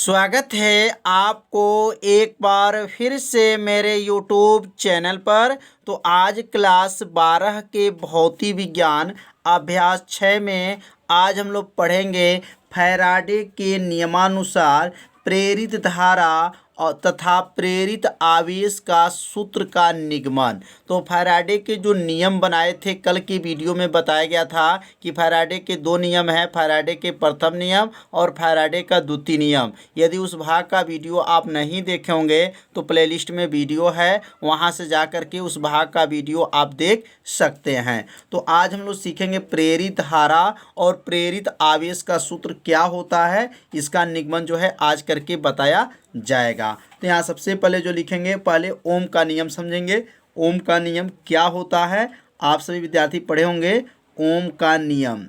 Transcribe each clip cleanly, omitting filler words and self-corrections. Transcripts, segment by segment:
स्वागत है आपको एक बार फिर से मेरे YouTube चैनल पर। तो आज क्लास 12 के भौतिक विज्ञान अभ्यास 6 में आज हम लोग पढ़ेंगे फैराडे के नियमानुसार प्रेरित धारा और तथा प्रेरित आवेश का सूत्र का निगमन। तो फैराडे के जो नियम बनाए थे कल की वीडियो में बताया गया था कि फैराडे के दो नियम हैं, फैराडे के प्रथम नियम और फैराडे का द्वितीय नियम। यदि उस भाग का वीडियो आप नहीं देखे होंगे तो प्लेलिस्ट में वीडियो है, वहां से जा कर के उस भाग का वीडियो आप देख सकते हैं। तो आज हम लोग सीखेंगे प्रेरित धारा और प्रेरित आवेश का सूत्र क्या होता है, इसका निगमन जो है आज करके बताया जाएगा। तो यहाँ सबसे पहले जो लिखेंगे, पहले ओम का नियम समझेंगे। ओम का नियम क्या होता है, आप सभी विद्यार्थी पढ़े होंगे ओम का नियम।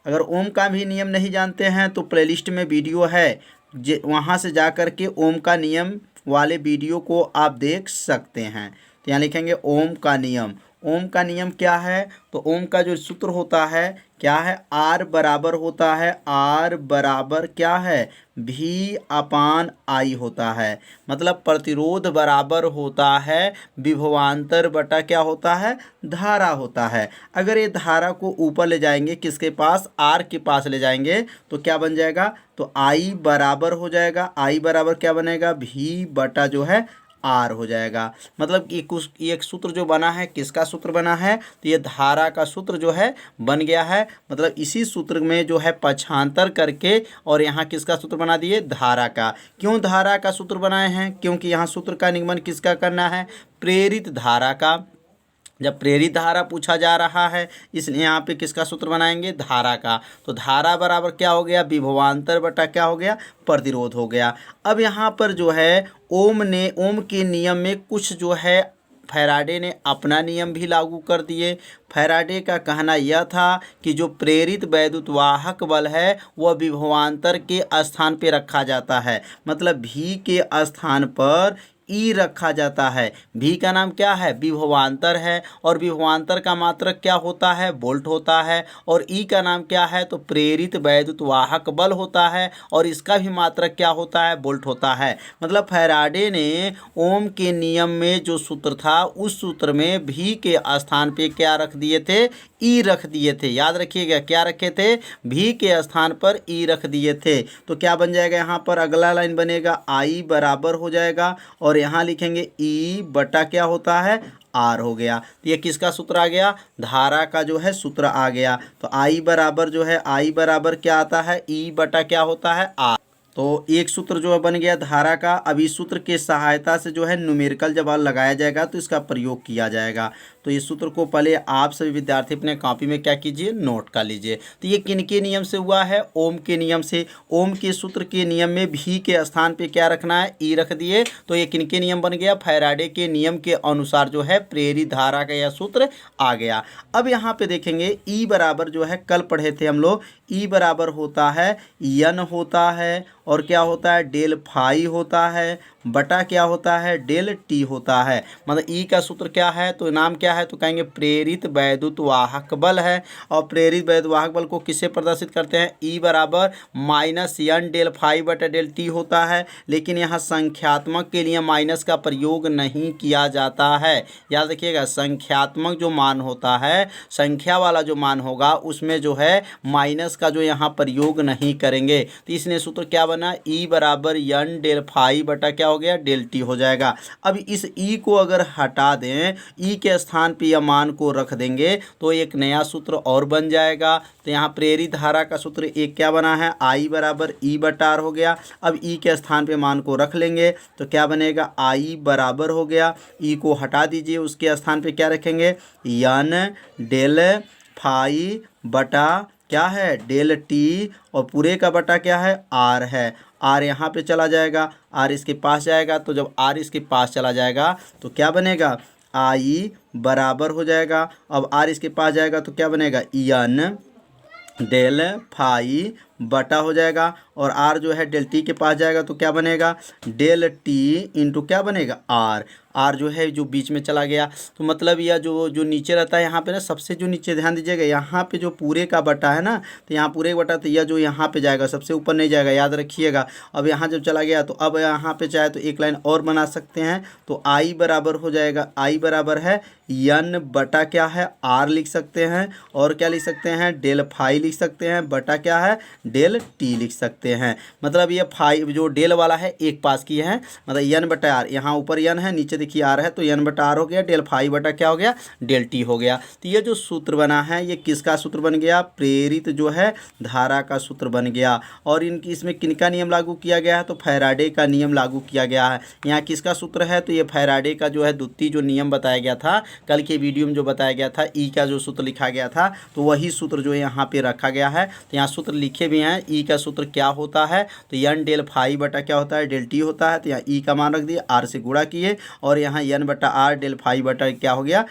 अगर ओम का भी नियम नहीं जानते हैं तो प्लेलिस्ट में वीडियो है, वहाँ से जा कर के ओम का नियम वाले वीडियो को आप देख सकते हैं। तो यहाँ लिखेंगे ओम का नियम। ओम का नियम क्या है, तो ओम का जो सूत्र होता है क्या है, आर बराबर होता है, आर बराबर क्या है, भी अपान आई होता है। मतलब प्रतिरोध बराबर होता है विभवांतर बटा क्या होता है, धारा होता है। अगर ये धारा को ऊपर ले जाएंगे, किसके पास, आर के पास ले जाएंगे, तो क्या बन जाएगा, तो आई बराबर हो जाएगा, आई बराबर क्या बनेगा, भी बटा जो है आर हो जाएगा। मतलब कि एक सूत्र जो बना है, किसका सूत्र बना है, तो ये धारा का सूत्र जो है बन गया है। मतलब इसी सूत्र में जो है पक्षांतर करके और यहाँ किसका सूत्र बना दिए, धारा का। क्यों धारा का सूत्र बनाए हैं, क्योंकि यहाँ सूत्र का निगमन किसका करना है, प्रेरित धारा का। जब प्रेरित धारा पूछा जा रहा है इसलिए यहाँ पे किसका सूत्र बनाएंगे, धारा का। तो धारा बराबर क्या हो गया, विभवांतर बटा क्या हो गया, प्रतिरोध हो गया। अब यहाँ पर जो है ओम के नियम में कुछ जो है फैराडे ने अपना नियम भी लागू कर दिए। फैराडे का कहना यह था कि जो प्रेरित वैद्युतवाहक बल है वह विभवांतर के स्थान पे रखा जाता है। मतलब भी के स्थान पर ई रखा जाता है। भी का नाम क्या है, विभवांतर है, और विभवांतर का मात्रक क्या होता है, वोल्ट होता है। और ई का नाम क्या है, तो प्रेरित वैद्युतवाहक बल होता है, और इसका भी मात्रक क्या होता है, वोल्ट होता है। मतलब फैराडे ने ओम के नियम में जो सूत्र था उस सूत्र में भी के स्थान पे क्या रख दिए थे, ई रख दिए थे। याद रखिएगा क्या रखे थे, भी के स्थान पर ई रख दिए थे। तो क्या बन जाएगा, यहाँ पर अगला लाइन बनेगा आई बराबर हो जाएगा, और यहाँ लिखेंगे ई बटा क्या होता है, आर हो गया। तो ये किसका सूत्र आ गया, धारा का जो है सूत्र आ गया। तो आई बराबर जो है, आई बराबर क्या आता है, ई बटा क्या होता है, आर। तो एक सूत्र जो है बन गया धारा का। अब इस सूत्र के सहायता से जो है न्यूमेरिकल जब लगाया जाएगा तो इसका प्रयोग किया जाएगा। तो इस सूत्र को पहले आप सभी विद्यार्थी अपने कॉपी में क्या कीजिए, नोट कर लीजिए। तो ये किनके नियम से हुआ है, ओम के नियम से। ओम के सूत्र के नियम में भी के स्थान पे क्या रखना है, ई रख दिए। तो ये किनके नियम बन गया, फैराडे के नियम के अनुसार जो है प्रेरित धारा का यह सूत्र आ गया। अब यहाँ पे देखेंगे ई बराबर जो है, कल पढ़े थे हम लोग, ई बराबर होता है यन होता है, और क्या होता है, डेल फाई होता है, बटा क्या होता है, डेल टी होता है। मतलब ई का सूत्र क्या है, तो नाम क्या है, तो कहेंगे प्रेरित वैद्युतवाहक बल है। और प्रेरित वैद्युतवाहक बल को किससे प्रदर्शित करते हैं, ई बराबर माइनस यन डेल फाई बटा डेल टी होता है। लेकिन यहाँ संख्यात्मक के लिए माइनस का प्रयोग नहीं किया जाता है। याद रखिएगा, संख्यात्मक जो मान होता है, संख्या वाला जो मान होगा उसमें जो है माइनस का जो यहाँ प्रयोग नहीं करेंगे। तो इसने सूत्र क्या बना, ई बराबर यन डेल फाई बटा क्या हो गया, डेल टी हो जाएगा। अब इस ई को अगर हटा दें, ई के स्थान पे यह मान को रख देंगे तो एक नया सूत्र और बन जाएगा। तो यहाँ प्रेरित धारा का सूत्र एक क्या बना है, आई बराबर ई बटा आर हो गया। अब ई के स्थान पे मान को रख लेंगे तो क्या बनेगा, आई बराबर हो गया, ई को हटा दीजिए, उसके स्थान पे क्या रखेंगे, यन डेल फाई बटा क्या है, डेल टी, और पूरे का बटा क्या है, आर है। आर यहाँ पे चला जाएगा, आर इसके पास जाएगा, तो जब आर इसके पास चला जाएगा तो क्या बनेगा, आई बराबर हो जाएगा। अब आर इसके पास जाएगा तो क्या बनेगा, यन डेल फाई बटा हो जाएगा, और आर जो है डेल टी के पास जाएगा तो क्या बनेगा, डेल टी इंटू क्या बनेगा, आर। आर जो है जो बीच में चला गया, तो मतलब यह जो जो नीचे रहता है यहाँ पे ना, सबसे जो नीचे ध्यान दीजिएगा, यहाँ पे जो पूरे का बटा है ना, तो यहाँ पूरे का बटा, तो यह जो यहाँ पे जाएगा सबसे ऊपर नहीं जाएगा, याद रखिएगा। अब यहाँ जब चला गया तो अब यहाँ पे चाहे तो एक लाइन और बना सकते हैं, तो आई बराबर हो जाएगा, आई बराबर है यन बटा क्या है, आर लिख सकते हैं, और क्या लिख सकते हैं, डेल फाई लिख सकते हैं, बटा क्या है, डेल टी लिख सकते हैं। मतलब ये फाई जो डेल वाला है एक पास की है, मतलब यन बटा आर, यहाँ ऊपर यन है नीचे देखिए आर है, तो यन बटा आर हो गया, डेल फाई बटा क्या हो गया, डेल टी हो गया। तो ये जो सूत्र बना है ये किसका सूत्र बन गया, प्रेरित जो है धारा का सूत्र बन गया। और इनकी इसमें किनका नियम लागू किया गया है, तो फैराडे का नियम लागू किया गया है। यहाँ किसका सूत्र है, तो ये फैराडे का जो है द्वितीय जो नियम बताया गया था कल के वीडियो में, जो बताया गया था ई का जो सूत्र लिखा गया था, तो वही सूत्र जो है यहाँ पे रखा गया है। तो यहाँ सूत्र लिखे भी हैं, ई का सूत्र क्या होता है, तो यन डेल फाई बटा क्या होता है, डेल टी होता है। तो यहाँ ई का मान रख दिए, आर से गुणा किए, और यहाँ यन बटा आर डेल फाई बटा क्या हो गया,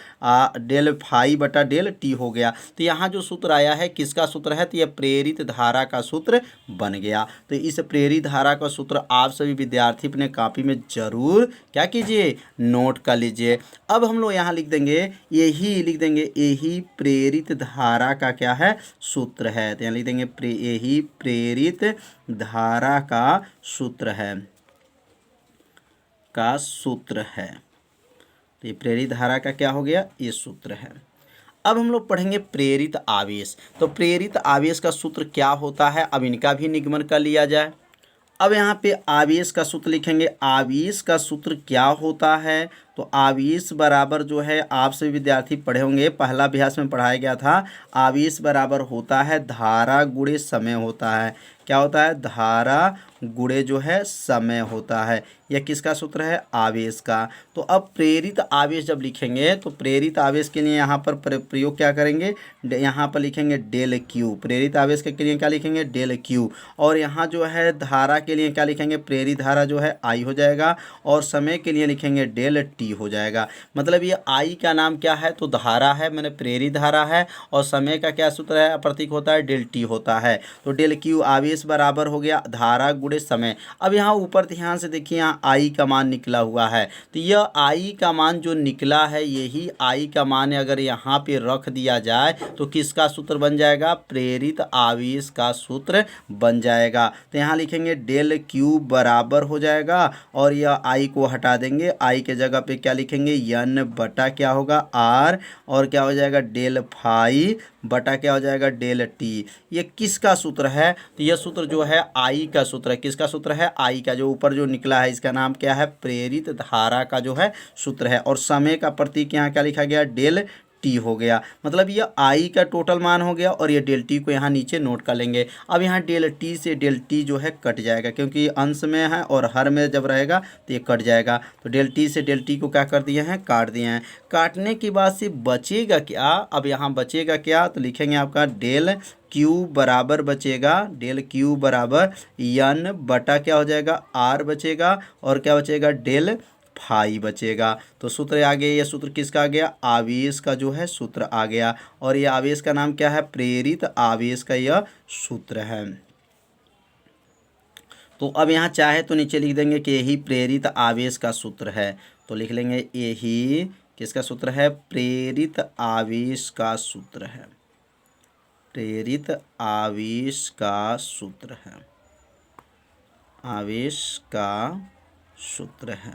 डेल फाई बटा डेल टी हो गया। तो यहाँ जो सूत्र आया है किसका सूत्र है, तो यह प्रेरित धारा का सूत्र बन गया। तो इस प्रेरित धारा का सूत्र आप सभी विद्यार्थी अपने कॉपी में जरूर क्या कीजिए, नोट कर लीजिए। अब हम लोग यहाँ लिख देंगे, यही लिख देंगे, यही प्रेरित धारा का क्या है, सूत्र है। तो यहाँ लिख देंगे यही प्रेरित धारा का सूत्र है, का सूत्र है। तो ये प्रेरित धारा का क्या हो गया, ये सूत्र है। अब हम लोग पढ़ेंगे प्रेरित आवेश। तो प्रेरित आवेश का सूत्र क्या होता है, अब इनका भी निगमन कर लिया जाए। अब यहाँ पे आवेश का सूत्र लिखेंगे, आवेश का सूत्र क्या होता है, तो आवेश बराबर जो है आप सभी विद्यार्थी पढ़े होंगे, पहला अभ्यास में पढ़ाया गया था, आवेश बराबर होता है धारा गुणे समय होता है। क्या होता है, धारा गुणे जो है समय होता है। यह किसका सूत्र है, आवेश का। तो अब प्रेरित आवेश जब लिखेंगे तो प्रेरित आवेश के लिए यहाँ पर प्रयोग क्या करेंगे, यहाँ पर लिखेंगे डेल क्यू। प्रेरित आवेश के लिए क्या लिखेंगे, डेल क्यू। और यहाँ जो है धारा के लिए क्या लिखेंगे, प्रेरित धारा जो है आई हो जाएगा, और समय के लिए लिखेंगे डेल टी हो जाएगा। मतलब ये आई का नाम क्या है, तो धारा है, मैंने प्रेरित धारा है, और समय का क्या सूत्र है, प्रतीक होता है डेल टी होता है। तो डेल क्यू आवेश बराबर हो गया धारा गुणे समय। अब यहाँ ऊपर ध्यान से देखिए, यहाँ आई का मान निकला हुआ है, तो यह आई का मान जो निकला है, यही आई का मान अगर यहाँ पे रख दिया जाए तो किसका सूत्र बन जाएगा, प्रेरित आवेश का सूत्र बन जाएगा। तो यहाँ लिखेंगे डेल क्यू बराबर हो जाएगा, और यह आई को हटा देंगे, आई के जगह पे क्या लिखेंगे, यन बटा क्या होगा, आर, और क्या हो जाएगा, डेल फाई बटा क्या हो जाएगा, डेल टी। ये किसका सूत्र है, तो यह सूत्र जो है आई का सूत्र है। किसका सूत्र है, आई का। जो ऊपर जो निकला है इसका नाम क्या है, प्रेरित धारा का जो है सूत्र है। और समय का प्रतीक यहाँ क्या लिखा गया, डेल टी हो गया। मतलब ये आई का टोटल मान हो गया, और ये डेल टी को यहाँ नीचे नोट कर लेंगे। अब यहाँ डेल टी से डेल टी जो है कट जाएगा, क्योंकि ये अंश में है और हर में जब रहेगा तो ये कट जाएगा। तो डेल टी से डेल टी को क्या कर दिए हैं, काट दिए हैं। काटने के बाद से बचेगा क्या, अब यहाँ बचेगा क्या, तो लिखेंगे आपका डेल क्यू बराबर बचेगा, डेल क्यू बराबर यन बटा क्या हो जाएगा, आर बचेगा, और क्या बचेगा, डेल फाई बचेगा। तो सूत्र आ गया, ये सूत्र किसका आ गया, आवेश का जो है सूत्र आ गया। और ये आवेश का नाम क्या है, प्रेरित आवेश का यह सूत्र है। तो अब यहाँ चाहे तो नीचे लिख देंगे कि यही प्रेरित आवेश का सूत्र है। तो लिख लेंगे यही किसका सूत्र है, प्रेरित आवेश का सूत्र है, प्रेरित आवेश का सूत्र है, आवेश का सूत्र है।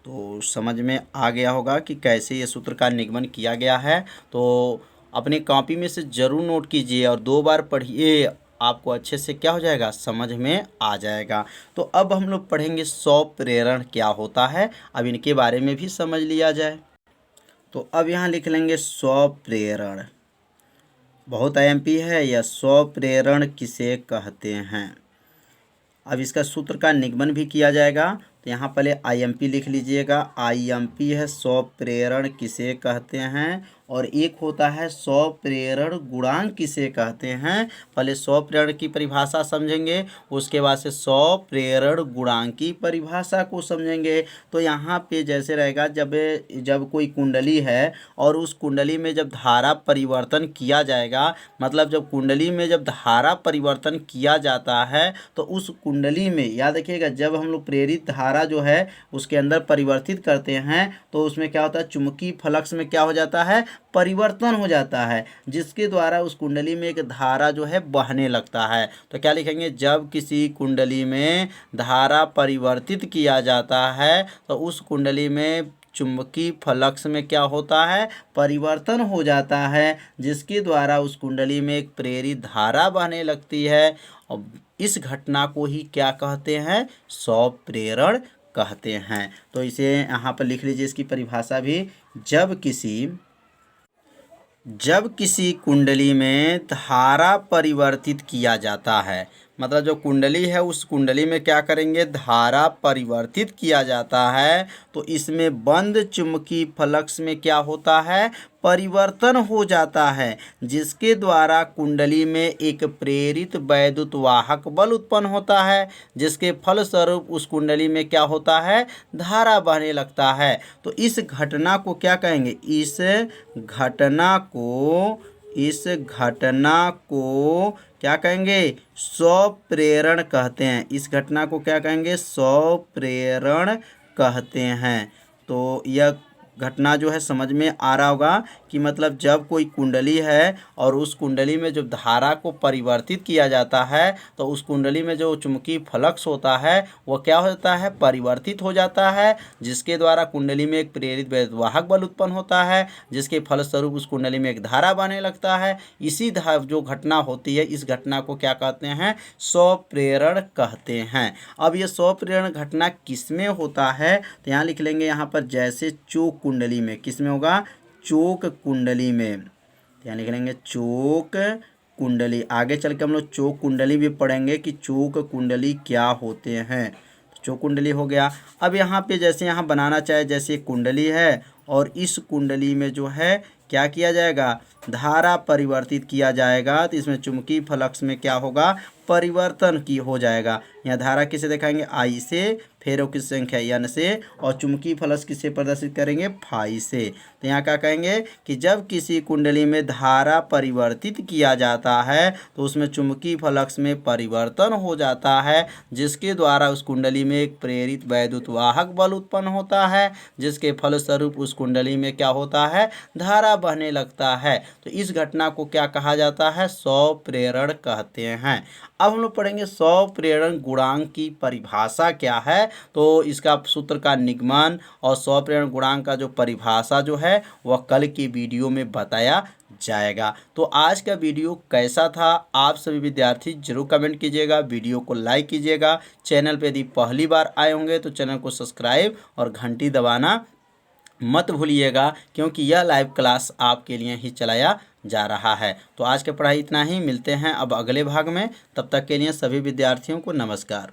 तो समझ में आ गया होगा कि कैसे ये सूत्र का निगमन किया गया है। तो अपनी कॉपी में से ज़रूर नोट कीजिए और 2 बार पढ़िए, आपको अच्छे से क्या हो जाएगा, समझ में आ जाएगा। तो अब हम लोग पढ़ेंगे स्वप्रेरण क्या होता है, अब इनके बारे में भी समझ लिया जाए। तो अब यहाँ लिख लेंगे स्वप्रेरण, बहुत आईएमपी है यह। स्वप्रेरण किसे कहते हैं, अब इसका सूत्र का निगमन भी किया जाएगा। तो यहाँ पहले IMP लिख लीजिएगा। IMP है स्वप्रेरण किसे कहते हैं, और एक होता है स्वप्रेरण गुणांक किसे कहते हैं। पहले स्वप्रेरण की परिभाषा समझेंगे, उसके बाद से स्वप्रेरण गुणांक की परिभाषा को समझेंगे। तो यहाँ पे जैसे रहेगा, जब कोई कुंडली है और उस कुंडली में जब धारा परिवर्तन किया जाएगा, मतलब जब कुंडली में जब धारा परिवर्तन किया जाता है तो उस कुंडली में याद रखिएगा, जब हम लोग प्रेरित धारा जो है उसके अंदर परिवर्तित करते हैं तो उसमें क्या होता है, चुंबकीय फ्लक्स में क्या हो जाता है, परिवर्तन हो जाता है, जिसके द्वारा उस कुंडली में एक धारा जो है बहने लगता है। तो क्या लिखेंगे, जब किसी कुंडली में धारा परिवर्तित किया जाता है तो उस कुंडली में चुंबकीय फ्लक्स में क्या होता है, परिवर्तन हो जाता है, जिसके द्वारा उस कुंडली में एक प्रेरित धारा बहने लगती है। और इस घटना को ही क्या कहते हैं, स्वप्रेरण कहते हैं। तो इसे यहाँ पर लिख लीजिए, इसकी परिभाषा भी। जब किसी कुंडली में धारा परिवर्तित किया जाता है, मतलब जो कुंडली है उस कुंडली में क्या करेंगे, धारा परिवर्तित किया जाता है, तो इसमें बंद चुंबकीय फ्लक्स में क्या होता है, परिवर्तन हो जाता है, जिसके द्वारा कुंडली में एक प्रेरित वैद्युत वाहक बल उत्पन्न होता है, जिसके फलस्वरूप उस कुंडली में क्या होता है, धारा बहने लगता है। तो इस घटना को क्या कहेंगे, इस घटना को क्या कहेंगे, स्वप्रेरण कहते हैं। इस घटना को क्या कहेंगे, स्वप्रेरण कहते हैं। तो यह घटना जो है समझ में आ रहा होगा कि मतलब जब कोई कुंडली है और उस कुंडली में जब धारा को परिवर्तित किया जाता है तो उस कुंडली में जो चुंबकीय फ्लक्स होता है वह क्या होता है, परिवर्तित हो जाता है, जिसके द्वारा कुंडली में एक प्रेरित वैद्युत बल उत्पन्न होता है, जिसके फलस्वरूप उस कुंडली में एक धारा बहने लगता है। इसी जो घटना होती है, इस घटना को क्या कहते हैं, स्वप्रेरण कहते हैं। अब ये स्वप्रेरण घटना किसमें होता है, तो यहाँ लिख लेंगे, यहाँ पर जैसे चोक कुंडली में, किसमें होगा, चोक कुंडली में। यहाँ लिख लेंगे चोक कुंडली। आगे चल के हम लोग चोक कुंडली भी पढ़ेंगे कि चोक कुंडली क्या होते हैं। तो चोक कुंडली हो गया। अब यहाँ पे जैसे यहाँ बनाना चाहे, जैसे कुंडली है और इस कुंडली में जो है क्या किया जाएगा, धारा परिवर्तित किया जाएगा, तो इसमें चुंबकीय फ्लक्स में क्या होगा, परिवर्तन की हो जाएगा। यहाँ धारा किसे दिखाएंगे, I से, फेरों की संख्या N से, और चुंबकीय फ्लक्स किसे प्रदर्शित करेंगे, फाई से। तो यहाँ क्या कहेंगे कि जब किसी कुंडली में धारा परिवर्तित किया जाता है तो उसमें चुंबकीय फ्लक्स में परिवर्तन हो जाता है, जिसके द्वारा उस कुंडली में एक प्रेरित वैद्युत वाहक बल उत्पन्न होता है, जिसके फलस्वरूप उस कुंडली में क्या होता है, धारा बहने लगता है। तो इस घटना को क्या कहा जाता है, स्वप्रेरण कहते हैं। अब हम लोग पढ़ेंगे स्वप्रेरण गुणांक की परिभाषा क्या है। तो इसका सूत्र का निगमन और स्वप्रेरण गुणांक का जो परिभाषा जो है वह कल की वीडियो में बताया जाएगा। तो आज का वीडियो कैसा था, आप सभी विद्यार्थी जरूर कमेंट कीजिएगा, वीडियो को लाइक कीजिएगा। चैनल पे यदि पहली बार आए होंगे तो चैनल को सब्सक्राइब और घंटी दबाना मत भूलिएगा, क्योंकि यह लाइव क्लास आपके लिए ही चलाया जा रहा है। तो आज की पढ़ाई इतना ही, मिलते हैं अब अगले भाग में। तब तक के लिए सभी विद्यार्थियों को नमस्कार।